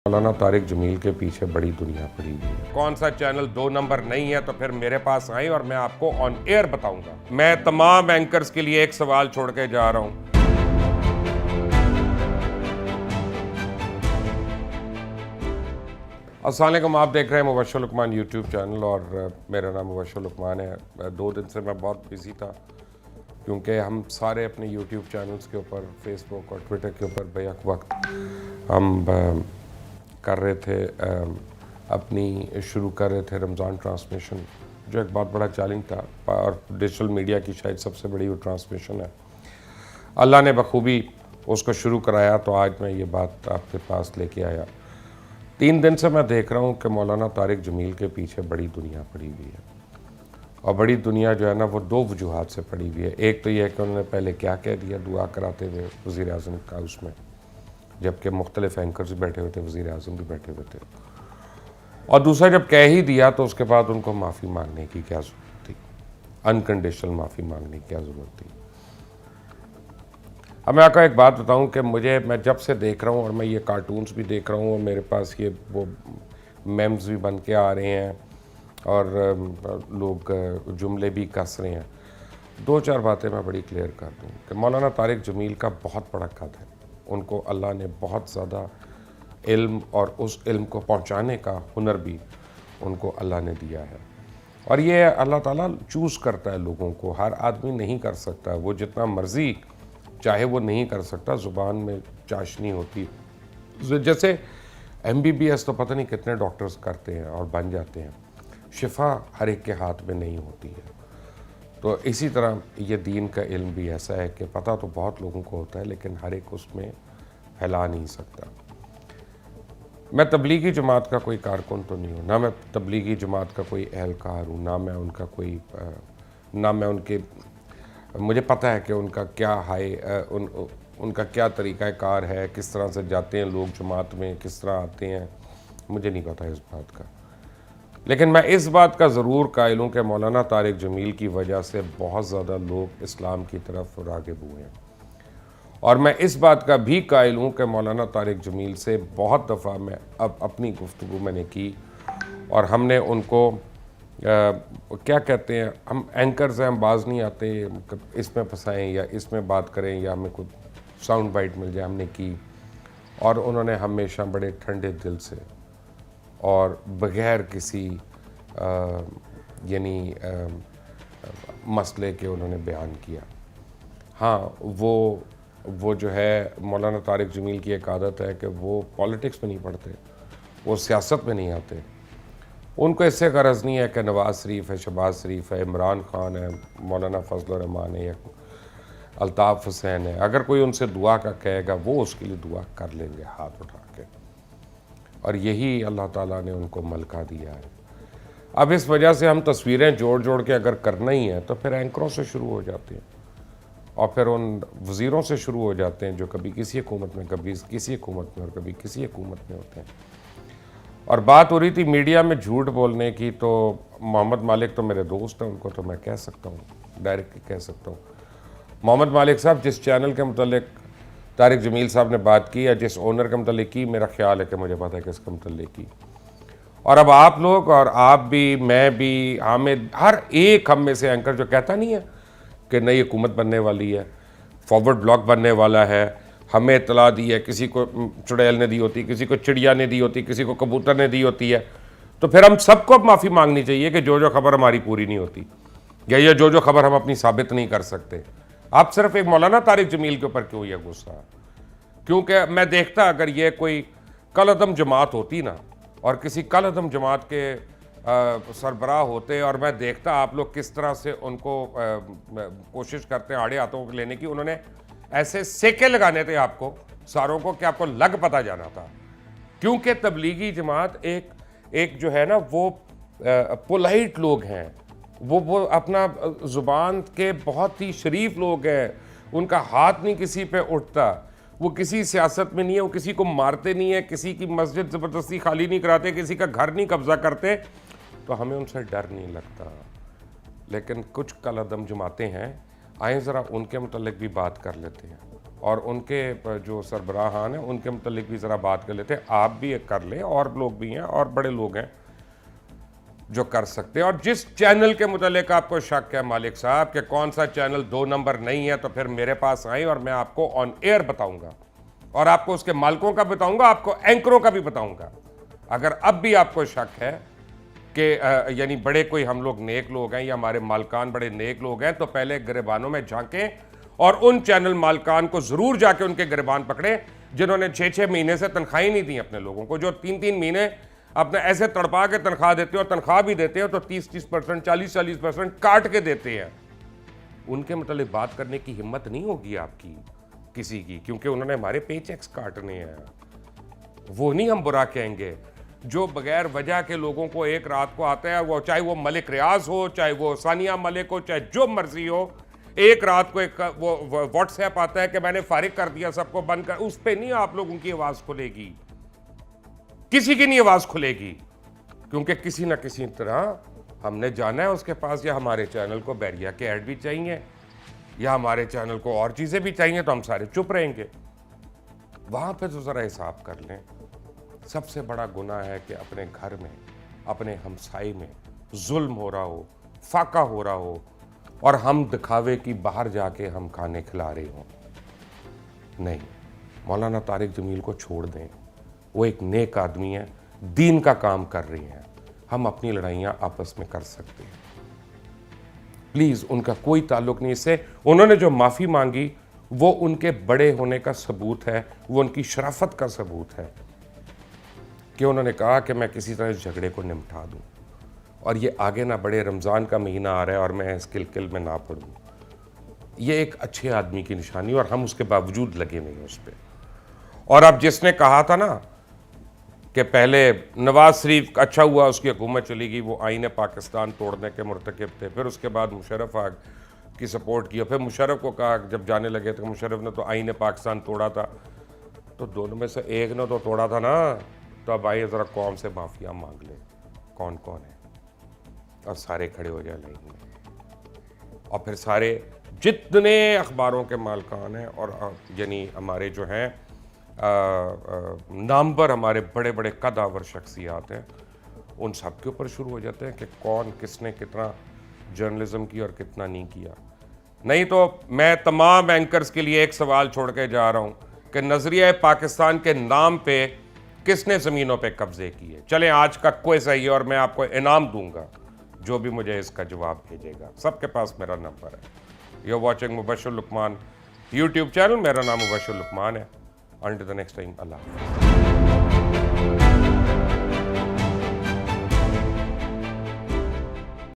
मौलाना तारिक जमील के पीछे बड़ी दुनिया पड़ी हुई है। कौन सा चैनल 2 नंबर नहीं है तो फिर मेरे पास आए और मैं आपको ऑन एयर बताऊंगा। मैं तमाम एंकर्स के लिए एक सवाल छोड़ के जा रहा हूं। अस्सलाम वालेकुम, आप देख रहे हैं मुबश्शिर लुकमान यूट्यूब चैनल और मेरा नाम मुबश्शिर लुकमान है। 2 दिन से मैं बहुत बिजी था क्योंकि हम सारे अपने यूट्यूब चैनल्स के ऊपर, फेसबुक और ट्विटर के ऊपर बेहक वक्त हम कर रहे थे, अपनी शुरू कर रहे थे रमज़ान ट्रांसमिशन, जो एक बहुत बड़ा चैलेंज था और डिजिटल मीडिया की शायद सबसे बड़ी वो ट्रांसमिशन है। अल्लाह ने बखूबी उसको शुरू कराया, तो आज मैं ये बात आपके पास लेके आया। 3 दिन से मैं देख रहा हूँ कि मौलाना तारिक जमील के पीछे बड़ी दुनिया पड़ी हुई है और बड़ी दुनिया जो है ना वो 2 वजूहात से पड़ी हुई है। एक तो यह है कि उन्होंने पहले क्या कह दिया दुआ कराते हुए वज़ीर आज़म का उसमें, जबकि मुख्तलिफ एंकर्स भी बैठे हुए थे, वज़ीर आज़म भी बैठे हुए थे, और दूसरा जब कह ही दिया तो उसके बाद उनको माफ़ी मांगने की क्या ज़रूरत थी, अनकंडीशनल माफ़ी मांगने की क्या ज़रूरत थी। अब मैं आपको एक बात बताऊं कि मैं जब से देख रहा हूं और मैं ये कार्टून्स भी देख रहा हूं और मेरे पास ये वो मेम्स भी बन के आ रहे हैं और लोग जुमले भी कस रहे हैं। 2-4 बातें मैं बड़ी क्लियर कर दूं कि मौलाना तारिक जमील का बहुत बड़ा कद है। उनको अल्लाह ने बहुत ज़्यादा इल्म और उस इल्म को पहुंचाने का हुनर भी उनको अल्लाह ने दिया है और ये अल्लाह ताला चूज़ करता है लोगों को। हर आदमी नहीं कर सकता, वो जितना मर्ज़ी चाहे वो नहीं कर सकता। ज़ुबान में चाशनी होती, जैसे MBBS तो पता नहीं कितने डॉक्टर्स करते हैं और बन जाते हैं, शिफा हर एक के हाथ में नहीं होती है। तो इसी तरह ये दीन का इल्म भी ऐसा है कि पता तो बहुत लोगों को होता है लेकिन हर एक उसमें फैला नहीं सकता। मैं तबलीगी जमात का कोई कारकुन तो नहीं हूँ, ना मैं तबलीगी जमात का कोई एहलकार हूँ, ना मैं उनका कोई ना मैं उनके, मुझे पता है कि उनका क्या उनका क्या तरीक़ाकार है, किस तरह से जाते हैं लोग जमात में, किस तरह आते हैं, मुझे नहीं पता इस बात का। लेकिन मैं इस बात का ज़रूर कायल हूँ कि मौलाना तारिक जमील की वजह से बहुत ज़्यादा लोग इस्लाम की तरफ राग़िब हुए हैं और मैं इस बात का भी कायल हूँ कि मौलाना तारिक जमील से बहुत दफ़ा मैं अब अपनी गुफ्तगू मैंने की और हमने उनको क्या कहते हैं, हम एंकर्स हैं, हम बाज नहीं आते, इसमें फंसाएँ या इसमें बात करें या हमें कुछ साउंड बाइट मिल जाए, हमने की। और उन्होंने हमेशा बड़े ठंडे दिल से और बग़ैर किसी यानी मसले के उन्होंने बयान किया। हाँ, वो जो है मौलाना तारिक जमील की एक आदत है कि वो पॉलिटिक्स में नहीं पढ़ते, वो सियासत में नहीं आते। उनको इससे गरज नहीं है कि नवाज़ शरीफ है, शहबाज शरीफ है, इमरान खान है, मौलाना फजल रहमान है या अल्ताफ़ हुसैन है। अगर कोई उनसे दुआ का कहेगा वो उसके लिए दुआ कर लेंगे हाथ उठा के, और यही अल्लाह ताला ने उनको मलका दिया है। अब इस वजह से हम तस्वीरें जोड़ जोड़ के अगर करना ही है तो फिर एंकरों से शुरू हो जाते हैं और फिर उन वज़ीरों से शुरू हो जाते हैं जो कभी किसी हुकूमत में, कभी किसी हुकूमत में और कभी किसी हुकूमत में होते हैं। और बात हो रही थी मीडिया में झूठ बोलने की, तो मोहम्मद मालिक तो मेरे दोस्त हैं, उनको तो मैं कह सकता हूँ, डायरेक्टली कह सकता हूँ। मोहम्मद मालिक साहब, जिस चैनल के मुतल्लिक तारिक जमील साहब ने बात की या जिस ओनर के मुतल्लिक की, मेरा ख्याल है कि मुझे पता है कि इसके मुतल्लिक की, और अब आप लोग और आप भी, मैं भी, हामिद, हर एक हम में से एंकर जो कहता नहीं है कि नई हुकूमत बनने वाली है, फॉरवर्ड ब्लॉक बनने वाला है, हमें इतला दी है, किसी को चुड़ैल ने दी होती, किसी को चिड़िया ने दी होती, किसी को कबूतर ने दी होती है, तो फिर हम सबको अब माफ़ी मांगनी चाहिए कि जो खबर हमारी पूरी नहीं होती या ये जो खबर हम अपनी साबित नहीं कर सकते। आप सिर्फ एक मौलाना तारिक जमील के ऊपर क्यों ये गुस्सा? क्योंकि मैं देखता अगर ये कोई कलअदम जमात होती ना और किसी कलअदम जमात के सरबराह होते और मैं देखता आप लोग किस तरह से उनको कोशिश करते हैं आड़े हाथों को लेने की, उन्होंने ऐसे सेके लगाने थे आपको सारों को कि आपको लग पता जाना था। क्योंकि तबलीगी जमात एक जो है ना वो पोलाइट लोग हैं, वो अपना ज़ुबान के बहुत ही शरीफ लोग हैं, उनका हाथ नहीं किसी पे उठता, वो किसी सियासत में नहीं है, वो किसी को मारते नहीं है, किसी की मस्जिद ज़बरदस्ती खाली नहीं कराते, किसी का घर नहीं कब्ज़ा करते, तो हमें उनसे डर नहीं लगता। लेकिन कुछ कलअदम जमाते हैं, आए ज़रा उनके मुतल्लिक भी बात कर लेते हैं। और उनके जो सरबराहान हैं उनके मतलब भी ज़रा बात कर लेते हैं। आप भी कर लें, और लोग भी हैं और बड़े लोग हैं जो कर सकते हैं। और जिस चैनल के मुतालिक आपको शक है मालिक साहब कि कौन सा चैनल 2 नंबर नहीं है, तो फिर मेरे पास आए और मैं आपको ऑन एयर बताऊंगा, और आपको उसके मालिकों का बताऊंगा, आपको एंकरों का भी बताऊंगा। अगर अब भी आपको शक है कि यानी बड़े कोई हम लोग नेक लोग हैं या हमारे मालकान बड़े नेक लोग हैं, तो पहले गिरबानों में झांकें और उन चैनल मालकान को जरूर जाके उनके गिरबान पकड़े जिन्होंने 6-6 महीने से तनख्वाही नहीं दी अपने लोगों को, जो 3-3 महीने अपने ऐसे तड़पा के तनख्वाह देते हो, तनख्वाह भी देते हो तो 30-30%, 40-40% काट के देते हैं। उनके मतलब बात करने की हिम्मत नहीं होगी आपकी किसी की, क्योंकि उन्होंने हमारे पे चेक्स काटने हैं। वो नहीं हम बुरा कहेंगे। जो बगैर वजह के लोगों को एक रात को आता है, वो चाहे वो मलिक रियाज हो, चाहे वो सानिया मलिक हो, चाहे जो मर्जी हो, एक रात को एक वो व्हाट्सएप आता है कि मैंने फारिग कर दिया, सबको बंद कर, उस पर नहीं आप लोगों की आवाज खुलेगी, किसी की नहीं आवाज खुलेगी, क्योंकि किसी ना किसी तरह हमने जाना है उसके पास, या हमारे चैनल को बैरिया के ऐड भी चाहिए या हमारे चैनल को और चीजें भी चाहिए, तो हम सारे चुप रहेंगे। वहां पे तो जरा हिसाब कर लें। सबसे बड़ा गुनाह है कि अपने घर में, अपने हमसाई में जुल्म हो रहा हो, फाका हो रहा हो, और हम दिखावे की बाहर जाके हम खाने खिला रहे हों। नहीं, मौलाना तारिक जमील को छोड़ दें। वो एक नेक आदमी है, दीन का काम कर रही हैं। हम अपनी लड़ाइयाँ आपस में कर सकते हैं। प्लीज़, उनका कोई ताल्लुक नहीं इससे। उन्होंने जो माफ़ी मांगी वो उनके बड़े होने का सबूत है, वो उनकी शराफत का सबूत है कि उन्होंने कहा कि मैं किसी तरह इस झगड़े को निपटा दूं, और ये आगे ना बढ़े। रमज़ान का महीना आ रहा है और मैं इस किलकिल में ना पड़ूं। ये एक अच्छे आदमी की निशानी, और हम उसके बावजूद लगे नहीं उस पर। और अब जिसने कहा था ना कि पहले नवाज शरीफ अच्छा हुआ उसकी हुकूमत चली गई, वो आईन पाकिस्तान तोड़ने के मुर्तकिब थे, फिर उसके बाद मुशर्रफ की सपोर्ट किया, फिर मुशर्रफ को कहा जब जाने लगे तो मुशर्रफ ने तो आईन पाकिस्तान तोड़ा था, तो दोनों में से एक ने तो तोड़ा था ना। तो अब आइए ज़रा कौम से माफिया मांग ले कौन कौन है, और सारे खड़े हो जाए लाइन में, और फिर सारे जितने अखबारों के मालकान हैं और यानी हमारे जो हैं नामवर हमारे बड़े बड़े कदावर शख्सियात हैं, उन सब के ऊपर शुरू हो जाते हैं कि कौन किसने कितना जर्नलिज्म की और कितना नहीं किया। नहीं तो मैं तमाम एंकर्स के लिए एक सवाल छोड़ के जा रहा हूँ कि नजरिया पाकिस्तान के नाम पे किसने ज़मीनों पे कब्जे किए। चलें, आज का क्विज़ है ये, और मैं आपको इनाम दूंगा जो भी मुझे इसका जवाब भेजेगा। सबके पास मेरा नंबर है। You are watching Mubashir Luqman YouTube channel. मेरा नाम मुबश्शिर लुकमान है। Until the next time, Allah Hafiz.